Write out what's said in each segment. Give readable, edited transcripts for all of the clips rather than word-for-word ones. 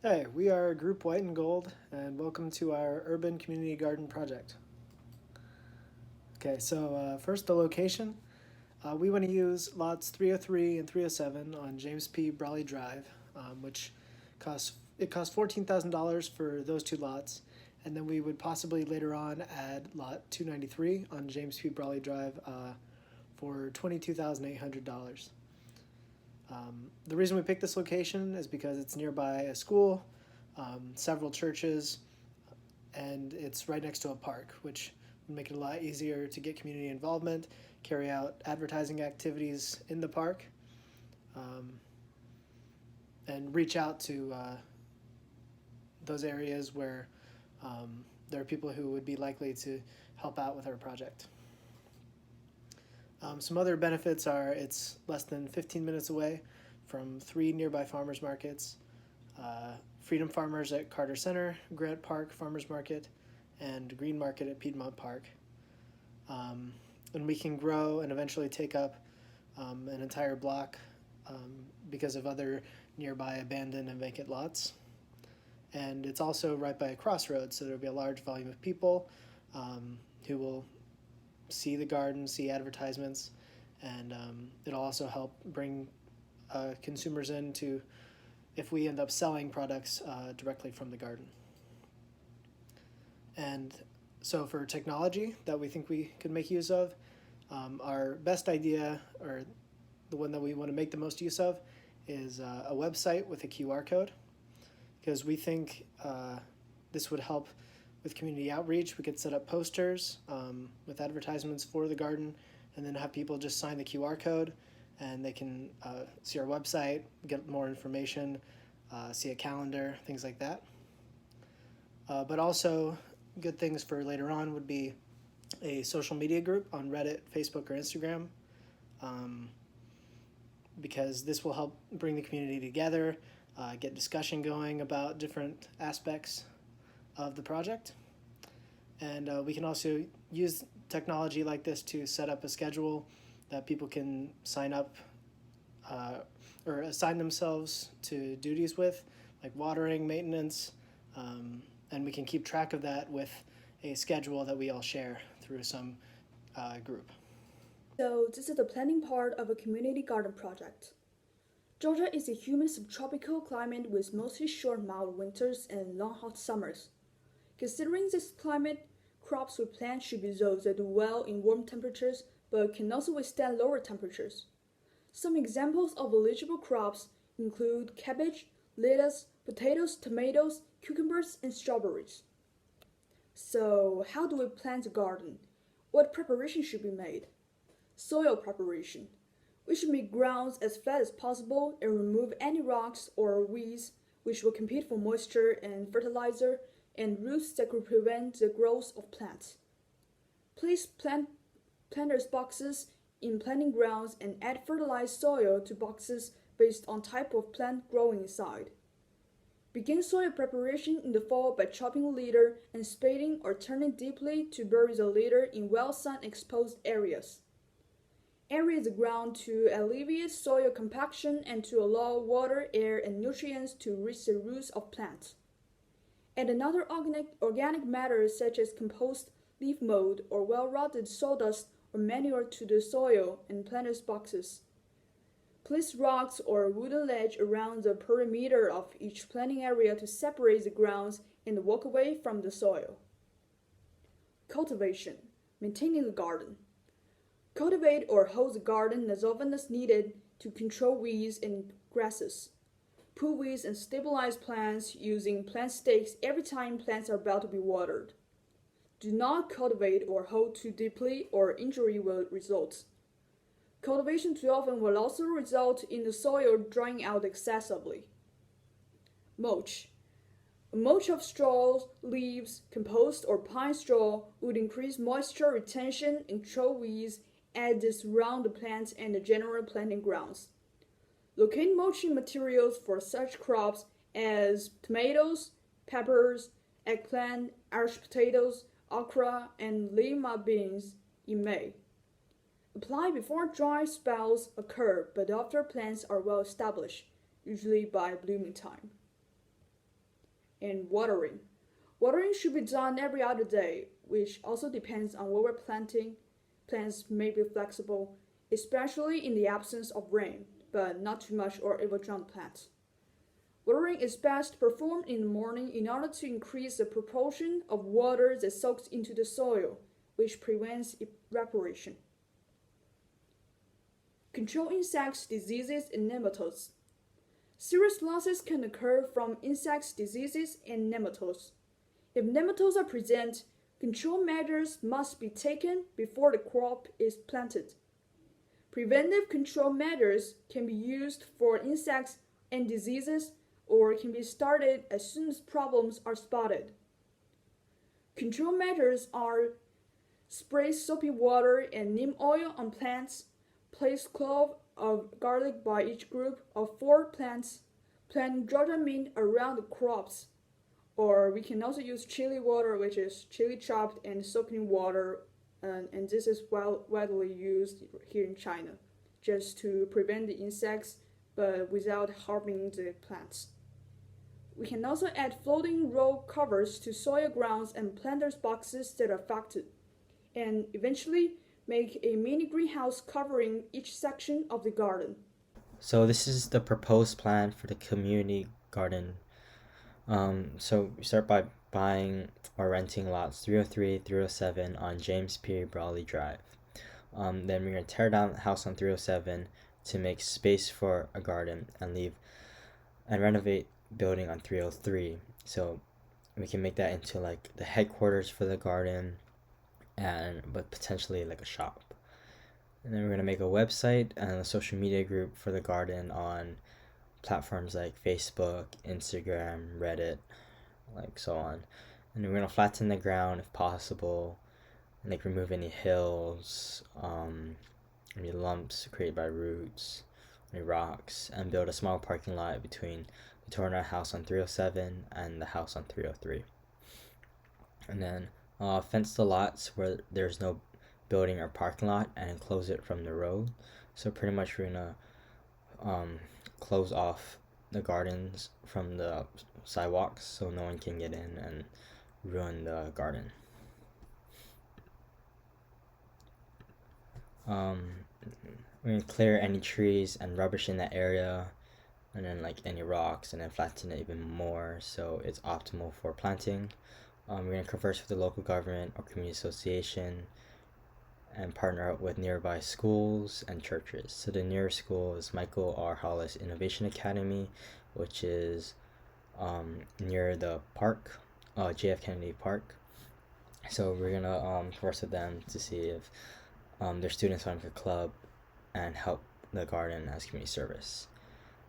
Hey, we are Group White and Gold, and welcome to our Urban Community Garden project. Okay, so first the location. We want to use lots 303 and 307 on James P. Brawley Drive, which costs $14,000 for those two lots, and then we would possibly later on add lot 293 on James P. Brawley Drive for $22,800. The reason we picked this location is because it's nearby a school, several churches, and it's right next to a park, which would make it a lot easier to get community involvement, carry out advertising activities in the park, um, and reach out to those areas where there are people who would be likely to help out with our project. Some other benefits are it's less than 15 minutes away from 3 nearby farmers markets, Freedom Farmers at Carter Center, Grant Park Farmers Market, and Green Market at Piedmont Park. And we can grow and eventually take up an entire block because of other nearby abandoned and vacant lots. And it's also right by a crossroads, so there'll be a large volume of people who will see the garden, see advertisements, and it'll also help bring consumers in to if we end up selling products directly from the garden. And so for technology that we think we could make use of, our best idea, or the one that we want to make the most use of, is a website with a QR code, because we think this would help with community outreach. We could set up posters with advertisements for the garden, and then have people just sign the QR code, and they can see our website, get more information, see a calendar, things like that. But also, good things for later on would be a social media group on Reddit, Facebook, or Instagram, because this will help bring the community together, get discussion going about different aspects of the project. And we can also use technology like this to set up a schedule that people can sign up or assign themselves to duties with, like watering, maintenance, and we can keep track of that with a schedule that we all share through some group. So this is the planning part of a community garden project. Georgia is a humid subtropical climate with mostly short mild winters and long hot summers. Considering this climate, crops we plant should be those that do well in warm temperatures but can also withstand lower temperatures. Some examples of eligible crops include cabbage, lettuce, potatoes, tomatoes, cucumbers, and strawberries. So, how do we plant a garden? What preparation should be made? Soil preparation. We should make grounds as flat as possible and remove any rocks or weeds which will compete for moisture and fertilizer, and roots that could prevent the growth of plants. Place planters boxes in planting grounds and add fertilized soil to boxes based on type of plant growing inside. Begin soil preparation in the fall by chopping a litter and spading or turning deeply to bury the litter in well-sun exposed areas. Aerate the ground to alleviate soil compaction and to allow water, air, and nutrients to reach the roots of plants. Add another organic matter such as compost, leaf mold, or well-rotted sawdust or manure to the soil and planters boxes. Place rocks or a wooden ledge around the perimeter of each planting area to separate the grounds and the walkway from the soil. Cultivation. Maintaining the garden. Cultivate or hoe the garden as often as needed to control weeds and grasses. Pull weeds and stabilize plants using plant stakes every time plants are about to be watered. Do not cultivate or hoe too deeply or injury will result. Cultivation too often will also result in the soil drying out excessively. Mulch. A mulch of straw, leaves, compost, or pine straw would increase moisture retention and control weeds as they surround the plants and the general planting grounds. Locate mulching materials for such crops as tomatoes, peppers, eggplant, Irish potatoes, okra, and lima beans in May. Apply before dry spells occur but after plants are well established, usually by blooming time. and watering. Watering should be done every other day, which also depends on where we're planting. Plants may be flexible, especially in the absence of rain, but not too much or it will drown plants. Watering is best performed in the morning in order to increase the proportion of water that soaks into the soil, which prevents evaporation. Control insects, diseases, and nematodes. Serious losses can occur from insects, diseases, and nematodes. If nematodes are present, control measures must be taken before the crop is planted. Preventive control measures can be used for insects and diseases or can be started as soon as problems are spotted. Control measures are spray soapy water and neem oil on plants, place clove of garlic by each group of 4 plants, plant Georgia mint around the crops, or we can also use chili water, which is chili chopped and soaked in water, and this is widely used here in China, just to prevent the insects, but without harming the plants. We can also add floating roll covers to soil grounds and planters boxes that are affected, and eventually make a mini greenhouse covering each section of the garden. So this is the proposed plan for the community garden. So we start by buying or renting lots 303, 307 on James P. Brawley Drive. Then we're going to tear down the house on 307 to make space for a garden and renovate building on 303. So we can make that into like the headquarters for the garden but potentially like a shop. And then we're going to make a website and a social media group for the garden on platforms like Facebook, Instagram, Reddit, like so on. And we're going to flatten the ground if possible, and like remove any hills, any lumps created by roots, any rocks, and build a small parking lot between the torn house on 307 and the house on 303. And then fence the lots where there's no building or parking lot and enclose it from the road. So pretty much we're gonna close off the gardens from the sidewalks so no one can get in and ruin the garden. We're gonna clear any trees and rubbish in that area, and then like any rocks, and then flatten it even more so it's optimal for planting. We're going to converse with the local government or community association and partner up with nearby schools and churches. So the nearest school is Michael R. Hollis Innovation Academy, which is near the park, JF Kennedy Park. So we're going to converse with them to see if their students want to make a club and help the garden as community service.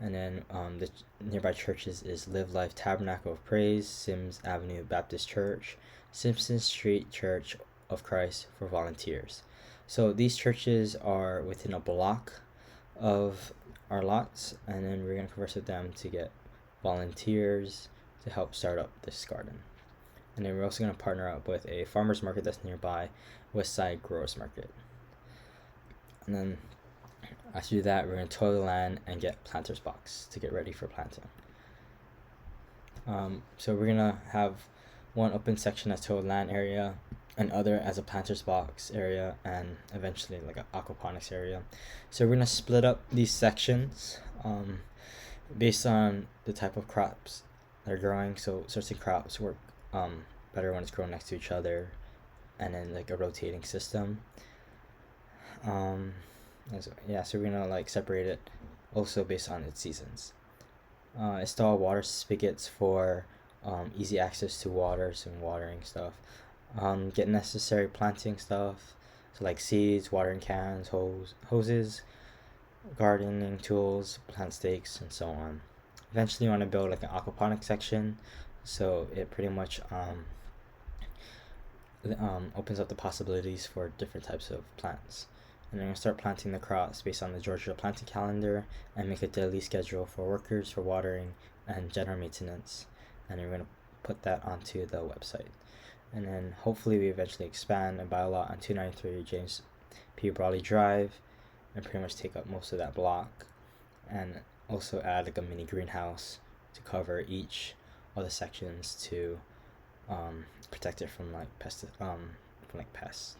And then the nearby churches is Live Life Tabernacle of Praise, Sims Avenue Baptist Church, Simpson Street Church of Christ for volunteers. So these churches are within a block of our lots, and then we're going to converse with them to get volunteers to help start up this garden. And then we're also going to partner up with a farmer's market that's nearby, Westside Growers Market. And then after that, we're going to till the land and get planter's box to get ready for planting. So we're going to have one open section as tilled land area, and other as a planter's box area, and eventually like an aquaponics area. So we're going to split up these sections based on the type of crops they're growing. So certain crops work better when it's grown next to each other, and then like a rotating system. So we're gonna like separate it also based on its seasons. Install water spigots for easy access to water, so watering stuff. Get necessary planting stuff, so like seeds, watering cans, hoses, gardening tools, plant stakes, and so on. Eventually you want to build like an aquaponics section, so it pretty much opens up the possibilities for different types of plants. And I'm going to start planting the crops based on the Georgia planting calendar and make a daily schedule for workers for watering and general maintenance. And we're going to put that onto the website. And then hopefully we eventually expand and buy a lot on 293 James P. Brawley Drive and pretty much take up most of that block. And also add like a mini greenhouse to cover each all the sections to protect it from like pests.